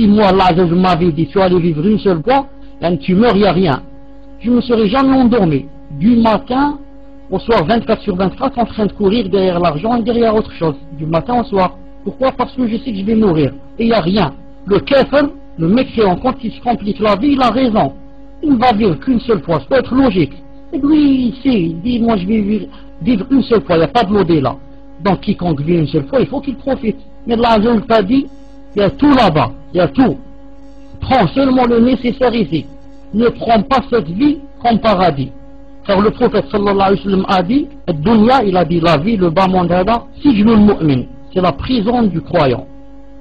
si moi, Allah m'avait dit, tu allais vivre une seule fois, tu meurs, il n'y a rien. Je ne me serais jamais endormi. Du matin au soir, 24 sur 24, en train de courir derrière l'argent et derrière autre chose. Du matin au soir. Pourquoi? Parce que je sais que je vais mourir. Et il n'y a rien. Le kafir, le mécréant, quand il se complique la vie, il a raison. Il ne va vivre qu'une seule fois. Ça peut être logique. Et lui, il dit, moi je vais vivre une seule fois. Il n'y a pas de modèle là. Donc quiconque vit une seule fois, il faut qu'il profite. Mais Allah t'a dit, il y a tout là-bas. Il y a tout. Prends seulement le nécessaire ici. Ne prends pas cette vie comme paradis. Car le prophète sallallahu alayhi wa sallam a dit, Dunya, il a dit la vie, le bas monde, sijnul mu'min, c'est la prison du croyant.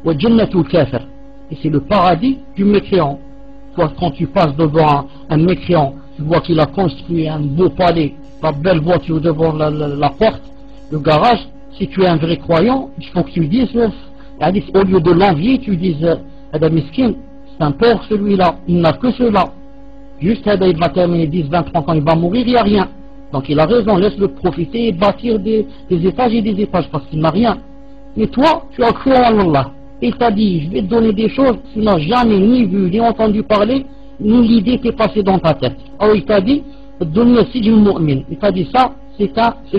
Wa jannatul kafir, et c'est le paradis du mécréant. Toi, quand tu passes devant un mécréant, tu vois qu'il a construit un beau palais, la belle voiture devant la porte, le garage. Si tu es un vrai croyant, il faut que tu dises, au lieu de l'envier, tu dises, Adam Miskin, c'est un pauvre celui-là, il n'a que cela. Juste il va terminer 10, 20, 30 ans, il va mourir, il n'y a rien. Donc il a raison, laisse-le profiter et bâtir des étages et des étages parce qu'il n'a rien. Mais toi, tu as cru en Allah. Il t'a dit, je vais te donner des choses que tu n'as jamais ni vu, ni entendu parler, ni l'idée t'est passée dans ta tête. Alors il t'a dit, donne-le si du mu'min. Il t'a dit ça, c'est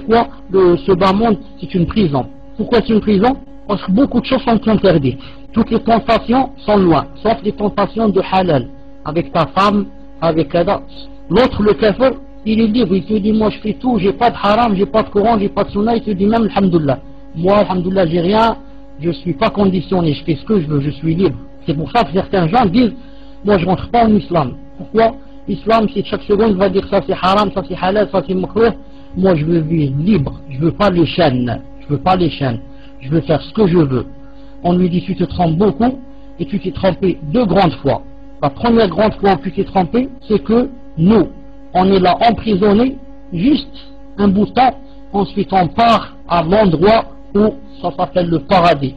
quoi ce bas monde? C'est une prison. Pourquoi c'est une prison? Parce que beaucoup de choses sont interdites. Toutes les tentations sont loin, sauf les tentations de halal, avec ta femme, avec Kada. L'autre, le kafir, il est libre, il te dit, moi je fais tout, j'ai pas de haram, j'ai pas de Coran, j'ai pas de sunna, il te dit même, alhamdoulilah. Moi, alhamdoulilah, j'ai rien, je suis pas conditionné, je fais ce que je veux, je suis libre. C'est pour ça que certains gens disent, moi je rentre pas en islam. Pourquoi? L'islam, c'est chaque seconde, va dire ça c'est haram, ça c'est halal, ça c'est makruh. Moi je veux vivre libre, je veux pas les chaînes, je veux pas les chaînes, je veux faire ce que je veux. On lui dit, tu te trompes beaucoup, et tu t'es trompé 2 grandes fois. La première grande fois où tu t'es trompé, c'est que nous, on est là emprisonnés, juste un bout de temps, ensuite on part à l'endroit où ça s'appelle le paradis.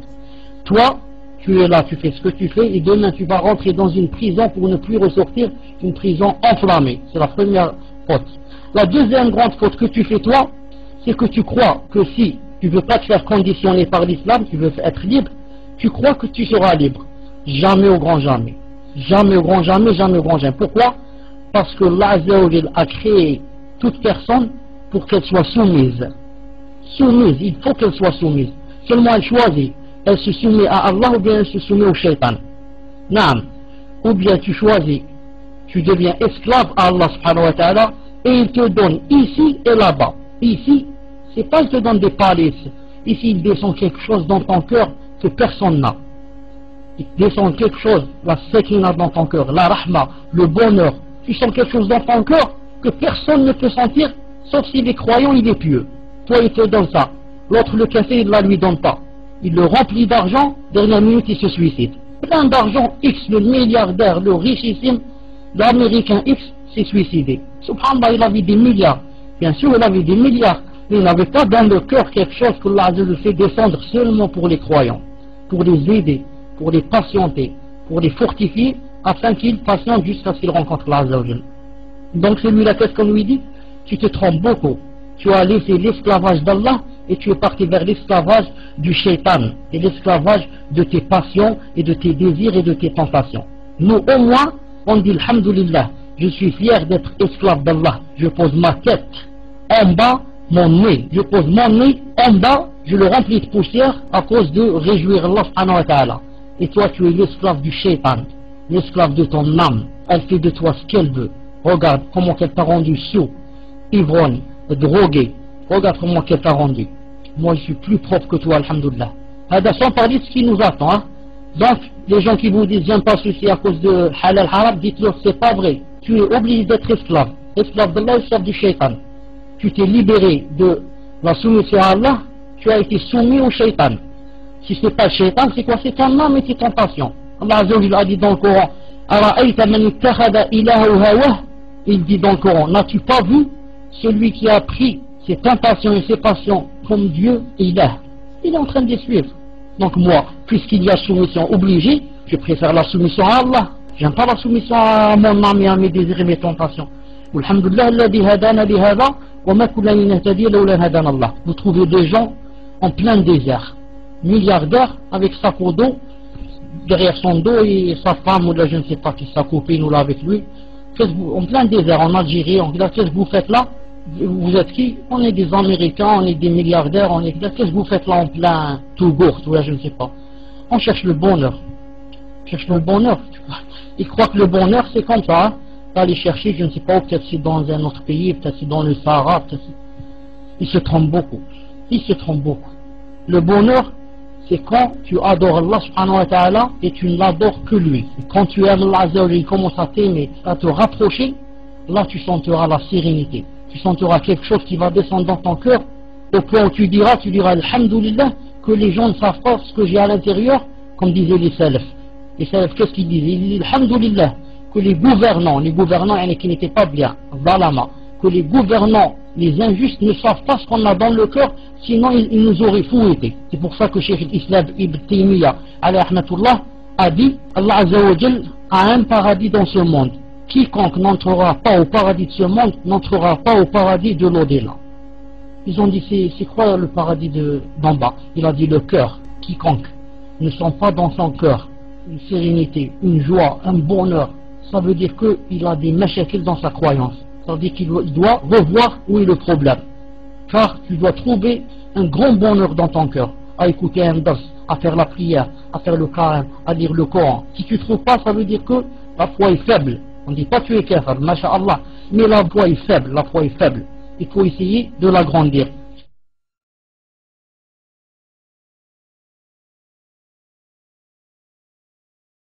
Toi, tu es là, tu fais ce que tu fais, et demain tu vas rentrer dans une prison pour ne plus ressortir, une prison enflammée. C'est la première faute. La deuxième grande faute que tu fais toi, c'est que tu crois que si tu ne veux pas te faire conditionner par l'islam, tu veux être libre, tu crois que tu seras libre. Jamais au grand jamais. Jamais au grand jamais, jamais au grand jamais. Pourquoi? Parce que Allah a créé toute personne pour qu'elle soit soumise. Soumise, il faut qu'elle soit soumise. Seulement elle choisit. Elle se soumet à Allah ou bien elle se soumet au shaitan. Naam. Ou bien tu choisis, tu deviens esclave à Allah subhanahu wa ta'ala et il te donne ici et là-bas. Ici, c'est pas il te donne des palais. Ici il descend quelque chose dans ton cœur que personne n'a. Il descend quelque chose, la séquina dans ton cœur, la rahma, le bonheur. Tu sens quelque chose dans ton cœur que personne ne peut sentir, sauf s'il est croyant, il est pieux. Toi, il te donne ça. L'autre, le café, il ne la lui donne pas. Il le remplit d'argent, dernière minute, il se suicide. Plein d'argent, X, le milliardaire, le richissime, l'américain X, s'est suicidé. Subhanallah, il avait des milliards. Bien sûr, il avait des milliards, mais il n'avait pas dans le cœur quelque chose que Allah fait descendre seulement pour les croyants, pour les aider, pour les patienter, pour les fortifier, afin qu'ils patientent jusqu'à ce qu'ils rencontrent l'Azza. Donc celui-là, qu'est-ce qu'on lui dit? Tu te trompes beaucoup. Tu as laissé l'esclavage d'Allah et tu es parti vers l'esclavage du shaitan et l'esclavage de tes passions et de tes désirs et de tes tentations. Nous, au moins, on dit alhamdulillah, je suis fier d'être esclave d'Allah. Je pose ma tête en bas, mon nez. Je pose mon nez en bas, je le remplis de poussière à cause de réjouir Allah subhanahu wa ta'ala. Et toi, tu es l'esclave du shaitan, l'esclave de ton âme. Elle fait de toi ce qu'elle veut. Regarde comment elle t'a rendu sous, ivrogne, drogué. Regarde comment elle t'a rendu. Moi, je suis plus propre que toi, alhamdoulilah. Sans parler de ce qui nous attend. Hein. Donc, les gens qui vous disent, j'aime pas ceci à cause de halal haram, dites-leur, c'est pas vrai. Tu es obligé d'être esclave. Esclave d'Allah, esclave du shaitan. Tu t'es libéré de la soumission à Allah, tu as été soumis au shaitan. Si ce n'est pas le shaitan, c'est quoi? C'est ton âme et tes tentations. Allah Azza wa Jalla a dit dans le Coran, il dit dans le Coran, n'as-tu pas vu celui qui a pris ses tentations et ses passions comme Dieu et il est en train de les suivre. Donc moi, puisqu'il y a soumission obligée, je préfère la soumission à Allah. J'aime pas la soumission à mon âme et à mes désirs et mes tentations. Alhamdulillah, alladhi hadana li hadha wa ma kunna linahtadiya lawla hadana Allah. Vous trouvez des gens en plein désert, milliardaires avec sac au dos, derrière son dos et sa femme ou là, je ne sais pas qui, sa copine ou là avec lui. En plein désert, en Algérie, on dit qu'est-ce que vous faites là? Vous êtes qui? On est des Américains, on est des milliardaires, on est qu'est-ce que vous faites là en plein Tougourt ou là, je ne sais pas. On cherche le bonheur. On cherche le bonheur. Ils croient que le bonheur c'est comme ça, hein? Aller chercher, je ne sais pas, peut-être c'est dans un autre pays, peut-être c'est dans le Sahara, peut-être. Ils se trompent beaucoup. Ils se trompent beaucoup. Le bonheur, c'est quand tu adores Allah subhanahu wa ta'ala et tu ne l'adores que lui. Et quand tu aimes Allah, il commence à t'aimer, à te rapprocher, là tu sentiras la sérénité. Tu sentiras quelque chose qui va descendre dans ton cœur, au point où tu diras Alhamdulillah, que les gens ne savent pas ce que j'ai à l'intérieur, comme disaient les salafs. Les salafs, qu'est-ce qu'ils disaient? Ils disaient Alhamdulillah, que les gouvernants qui n'étaient pas bien, que les gouvernants, les injustes ne savent pas ce qu'on a dans le cœur, sinon ils nous auraient fouettés. C'est pour ça que Cheikh l'Islam Ibn Taymiyyah alayhi rahmatullah a dit Allah Azza wa Jal a un paradis dans ce monde. Quiconque n'entrera pas au paradis de ce monde n'entrera pas au paradis de l'au-delà. Ils ont dit c'est quoi le paradis d'en bas? Il a dit le cœur. Quiconque ne sent pas dans son cœur une sérénité, une joie, un bonheur, ça veut dire qu'il a des mashakil dans sa croyance. Ça veut dire qu'il doit revoir où est le problème. Car tu dois trouver un grand bonheur dans ton cœur, à écouter un dars, à faire la prière, à faire le Coran, à lire le Coran. Si tu ne trouves pas, ça veut dire que la foi est faible. On ne dit pas tu es kafir, masha'Allah, mais la foi est faible, la foi est faible. Il faut essayer de l'agrandir.